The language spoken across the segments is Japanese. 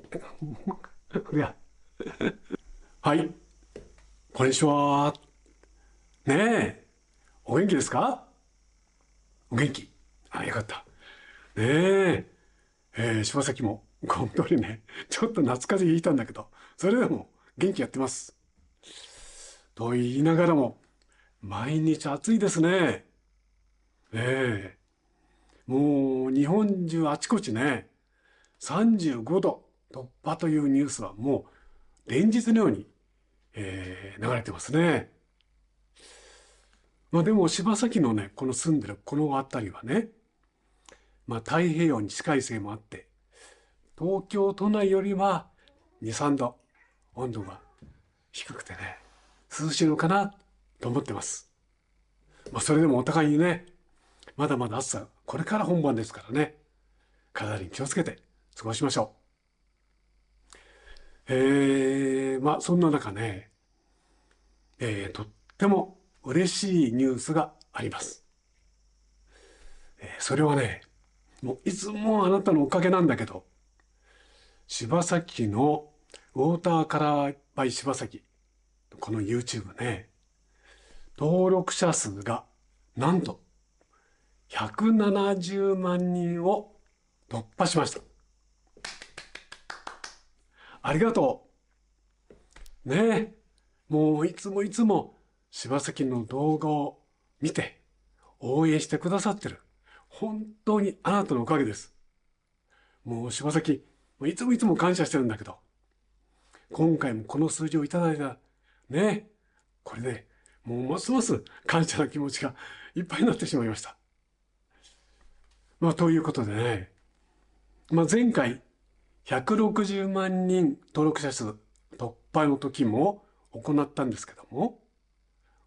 いや、はい、こんにちは。ねえ、お元気ですか？お元気。あ、よかった。ねえ、柴崎も、本当にね、ちょっと夏風邪ひいたんだけど、それでも元気やってます。と言いながらも、毎日暑いですね。えもう日本中あちこちね、35度突破というニュースはもう連日のように、流れてますね。まあでも柴崎のね、この住んでるこの辺りはね、まあ太平洋に近いせいもあって、東京都内よりは2、3度温度が低くてね、涼しいのかなと思ってます。まあそれでもお互いにね、まだまだ暑さ、これから本番ですからね、体に気をつけて過ごしましょう。まあそんな中ね、とっても嬉しいニュースがあります。それはね、もういつもあなたのおかげなんだけど、柴崎のウォーターカラーバイ柴崎、この YouTube ね、登録者数がなんと170万人を突破しました。ありがとう。ねえ、もういつもいつも柴崎の動画を見て応援してくださってる。本当にあなたのおかげです。もう柴崎、いつもいつも感謝してるんだけど、今回もこの数字をいただいた。ね。これで、もうますます感謝の気持ちがいっぱいになってしまいました。まあ、ということでね。まあ、前回160万人登録者数突破の時も行ったんですけども、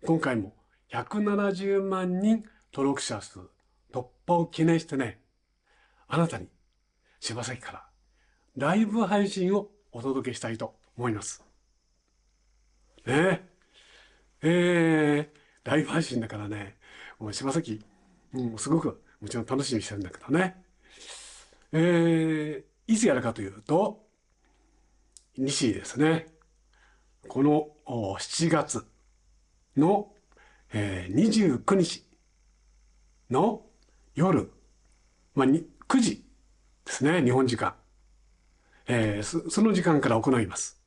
今回も170万人登録者数突破を記念してね、あなたに柴崎からライブ配信をお届けしたいと思います。ね。ライブ配信だからね、もう柴崎、すごくもちろん楽しみにしてるんだけどね。いつやるかというと、西ですね。この7月の、29日の夜、まあ、9時ですね、日本時間。その時間から行います。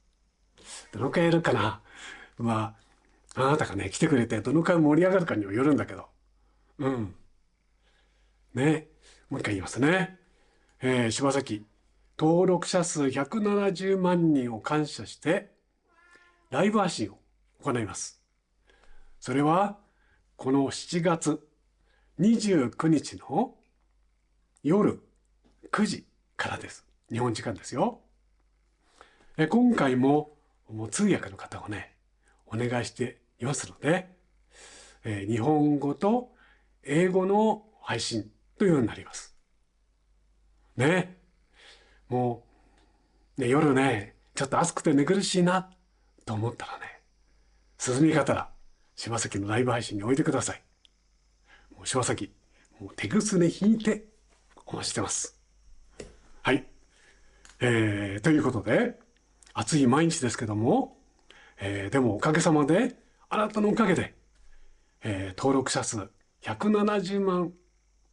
どのくらいやるかな。まあ、あなたがね、来てくれてどのくらい盛り上がるかにもよるんだけど。うん。ね。もう一回言いますね。柴崎、登録者数170万人を感謝して、ライブ配信を行います。それは、この7月29日の夜9時からです。日本時間ですよ。今回も、もう通訳の方をね、お願いしていますので、日本語と英語の配信というようになります。ね。もね、夜ね、ちょっと暑くて寝苦しいなと思ったらね、涼み方ら柴崎のライブ配信においてください。もう柴崎、もう手ぐすね引いてお待ちしてます。はい。ということで、暑い毎日ですけども、でもおかげさまで、あなたのおかげで、登録者数170万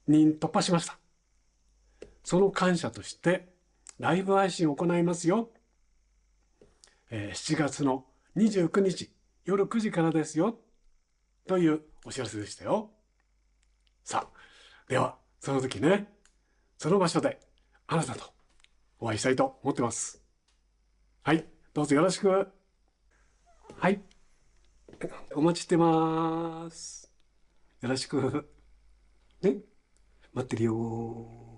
人突破しました。その感謝として、ライブ配信を行いますよ。7月の29日夜9時からですよ。というお知らせでしたよ。さあ、では、その時ね、その場所であなたとお会いしたいと思ってます。はい、どうぞよろしく。はい、お待ちしてます。よろしく。ね、待ってるよ。